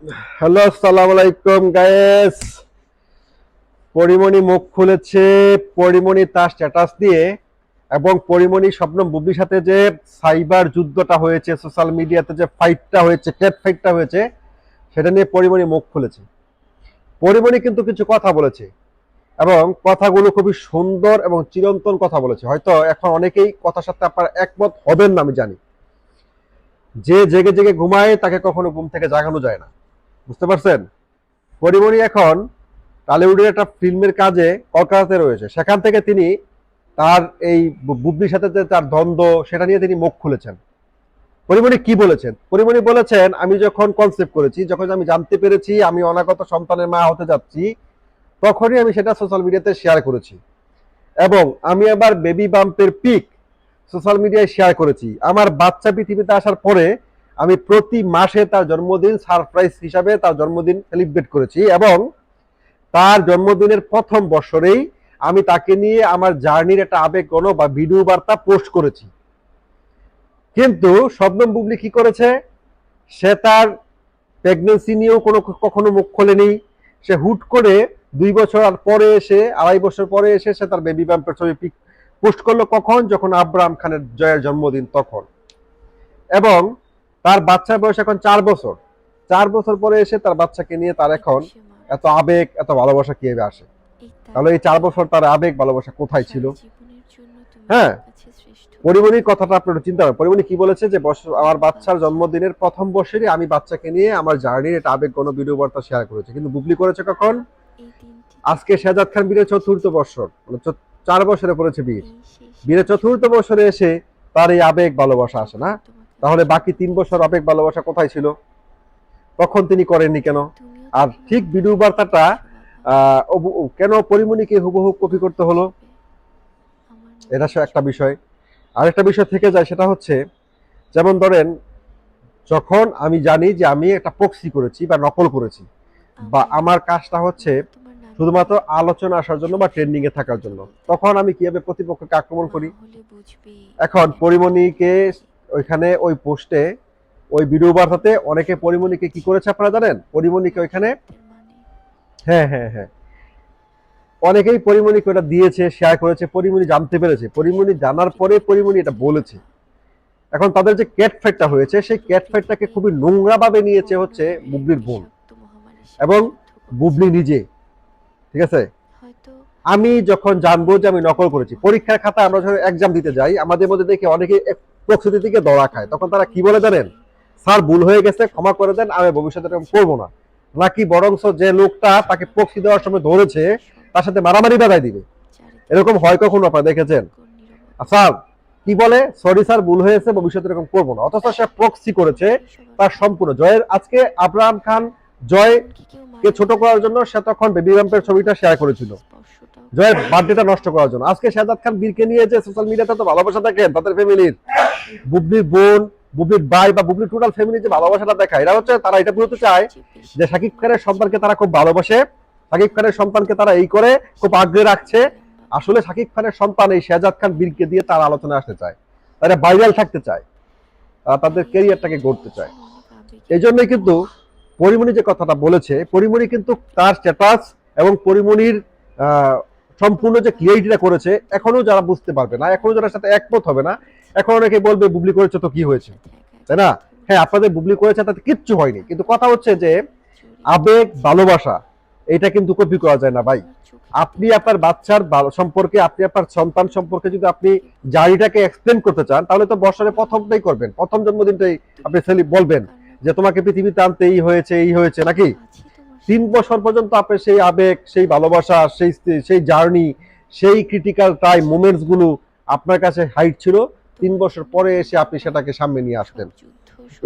Hello, আসসালামু আলাইকুম guys. Pori Moni মুখ খুলেছে। পরিমণি তার স্ট্যাটাস দিয়ে এবং পরিমণি শবনম বুবলির সাথে যে সাইবার যুদ্ধটা হয়েছে, সোশ্যাল মিডিয়াতে যে ফাইটটা হয়েছে, ক্যাট ফাইটটা হয়েছে, সেটা নিয়ে পরিমণি মুখ খুলেছে। পরিমণি কিন্তু কিছু কথা বলেছে এবং কথাগুলো খুবই সুন্দর এবং চিরন্তন কথা বলেছে। হয়তো এখন অনেকেই কথার সাথে আপনারা একমত হবেন না, আমি জানি। যে জেগে জেগে ঘুমায় তাকে কখনো ঘুম থেকে জাগানো যায় না, বুঝতে পারছেন? পরিমণি এখন টলিউডের একটা ফিল্মের কাজে কলকাতাতে রয়েছে। সেখান থেকে তিনি তার এই বুবলির সাথে যে তার দ্বন্দ্ব, সেটা নিয়ে তিনি মুখ খুলেছেন। পরিমণি কি বলেছেন? পরিমণি বলেছেন, আমি যখন কনসেপ্ট করেছি, যখন আমি জানতে পেরেছি আমি অনাগত সন্তানের মা হতে যাচ্ছি, তখনই আমি সেটা সোশ্যাল মিডিয়াতে শেয়ার করেছি এবং আমি আবার বেবি বাম্পের পিক সোশ্যাল মিডিয়ায় শেয়ার করেছি। আমার বাচ্চা পৃথিবীতে আসার পরে আমি প্রতি মাসে তার জন্মদিন সারপ্রাইজ হিসাবে তার জন্মদিন সেলিব্রেট করেছি এবং তার জন্মদিনের প্রথম বছরেই আমি তাকে নিয়ে আমার জার্নির একটা আবেগঘন বা ভিডিও বার্তা পোস্ট করেছি। কিন্তু শবনম বুবলি কি করেছে? সে তার প্রেগনেন্সি নিয়েও কখনো মুখ খোলেনি। সে হুট করে 2 বছর পরে এসে, 2.5 বছর পরে এসে সে তার বেবি বাম্পের ছবি পোস্ট করলো। কখন? যখন আব্রাহাম খানের জয়ের জন্মদিন তখন। এবং তার বাচ্চার বয়স এখন 4 বছর। 4 বছর পরে এসে তার বাচ্চাকে নিয়ে তার এখন এত আবেগ, এত ভালোবাসা কিভাবে আসে? তাহলে এই 4 বছর তার আবেগ ভালোবাসা কোথায় ছিল? হ্যাঁ, পরিমণির কথাটা আপনারা চিন্তা করেন। পরিমণি কি বলেছে? যে আমার বাচ্চার জন্মদিনের প্রথম বছরই আমি বাচ্চাকে নিয়ে আমার জার্নির একটা আবেগ কোনো ভিডিও বার্তা শেয়ার করেছি। কিন্তু বুবলি করেছে কখন? আজকে শাহজাদ খান বীরের 4র্থ বছর, মানে 4 বছরে পড়েছে বীর। বীরের 4র্থ বছরে এসে তার এই আবেগ ভালোবাসা আসে না? তাহলে বাকি 3 বছর আবেগ ভালোবাসা কোথায় ছিল? তখন তিনি করেননি কেন? আর ঠিক ভিডিও বার্তাটা কেন পরিমণিকে হুবহু কপি করতে হলো? এটা একটা বিষয়। আরেকটা বিষয় থেকে যায়, সেটা হচ্ছে, যেমন ধরেন, যখন আমি জানি যে আমি একটা প্রক্সি করেছি বা নকল করেছি, বা আমার কাজটা হচ্ছে শুধুমাত্র আলোচনা আসার জন্য বা ট্রেন্ডিং এ থাকার জন্য, তখন আমি কিভাবে প্রতিপক্ষকে আক্রমণ করি? এখন পরিমণিকে ওইখানে ওই পোস্টে, ওই ভিডিও বার্তাতে অনেকে পরিমণিকে কি করেছে আপনারা জানেন? পরিমণিকে ওইখানে, হ্যাঁ হ্যাঁ হ্যাঁ, অনেকেই পরিমণিকে ওটা দিয়েছে, শেয়ার করেছে। পরিমণি জানতে পেরেছে, পরিমণি জানার পরে পরিমণি এটা বলেছে। এখন তাদের যে ক্যাট ফাইটটা হয়েছে, সেই ক্যাট ফাইটটাকে খুবই নোংরা ভাবে নিয়েছে হচ্ছে বুবলির বোন এবং বুবলি নিজে। ঠিক আছে? আমি যখন জানবো যে আমি নকল করেছি, পরীক্ষার খাতা আমরা যখন এক্সাম দিতে যাই, আমাদের মধ্যে দেখে অনেকে প্রস্তুতি থেকে দড়া খায়। তখন তারা কি বলে জানেন? স্যার ভুল হয়ে গেছে, ক্ষমা করে দেন, আমি ভবিষ্যতে এরকম করবো না। নাকি বরংস যে লোকটা তাকে প্রক্সি দেওয়ার সময় ধরেছে তার সাথে মারামারি বাধাই দিবে। এরকম হয় কখনো আপনারা দেখেছেন? স্যার কি বলে? সরি স্যার, ভুল হয়েছে, ভবিষ্যতে এরকম করবো না। অথচ সে প্রক্সি করেছে তার সম্পূর্ণ জয়ের। আজকে আব্রাহাম খান জয় কে ছোট করার জন্য সে তখন বেবি বাম্পের ছবিটা শেয়ার করেছিল, জয়ের বার্থডেটা নষ্ট করার জন্য। আজকে শাহজাদ খান বীরকে নিয়ে যে সোশ্যাল মিডিয়াতে তো ভালোবাসা দেখেন তাদের ফ্যামিলির, বুবলির বোন, বুবলির ভাই বা বুবলির টোটাল ফ্যামিলি যে ভালোবাসাটা দেখায়, এটা হচ্ছে তারা এটা বলতে চায় যে শাকিব খানের সন্তানকে তারা খুব ভালোবাসে, শাকিব খানের সন্তানকে তারা এই করে খুব আগ্রহে রাখছে। আসলে শাকিব খানের সন্তান এই শাহজাদ খান বীরকে দিয়ে তারা আলোচনা আসতে চায়, তারা ভাইরাল থাকতে চায়, তারা তাদের ক্যারিয়ারটাকে গড়তে চায়। এই জন্যই কিন্তু পরিমণি যে কথাটা বলেছে, পরিমণি কিন্তু তার স্ট্যাটাস এবং পরিমণির সম্পূর্ণ যে ক্লিয়ারিটিটা করেছে, এখনো যারা বুঝতে পারবে না, এখনো যারা সাথে একমত হবে না, এখন অনেকে বলবে বুবলি করেছে তো কি হয়েছে, তাই না? হ্যাঁ, আপনাদের বুবলি করেছে তাতে কিচ্ছু হয়নি, কিন্তু কথা হচ্ছে যে আবেগ ভালোবাসা এটা কিন্তু কপি করা যায় না ভাই। আপনি আপনার বাচ্চার সম্পর্কে, আপনি আপনার সন্তান সম্পর্কে যদি আপনি জার্নিটাকে এক্সপ্লেন করতে চান, তাহলে তো বছরে প্রথমটাই করবেন, প্রথম জন্মদিনটাই আপনি বলবেন যে তোমাকে পৃথিবীতে আনতে এই হয়েছে, এই হয়েছে, নাকি 3 বছর পর্যন্ত আপনি সেই আবেগ, সেই ভালোবাসা, সেই সেই জার্নি, সেই ক্রিটিক্যাল টাইম মোমেন্টস গুলো আপনার কাছে হাইট ছিল। 3 বছর পরে এসে আপনি সেটাকে সামনে নিয়ে আসলেন।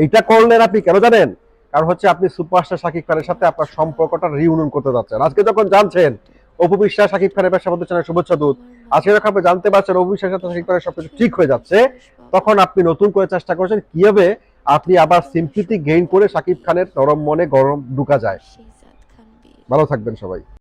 এটা করলেন আপনি কেন জানেন? কারণ হচ্ছে আপনি সুপারস্টার শাকিব খানের সাথে আপনার সম্পর্কটা রিউনিয়ন করতে যাচ্ছেন। আজকে যখন জানছেন অপু বিশ্বাস শাকিব খানের ব্যবসা প্রতিষ্ঠানের শুভেচ্ছা দূত, আজকে যখন আপনি জানতে পারছেন অপু বিশ্বাসের সাথে শাকিব খানের সবকিছু ঠিক হয়ে যাচ্ছে, তখন আপনি নতুন করে চেষ্টা করছেন কিভাবে আপনি আবার সিম্পথি গেইন করে শাকিব খানের নরম মনে গরম ঢুকা যায়। ভালো থাকবেন সবাই।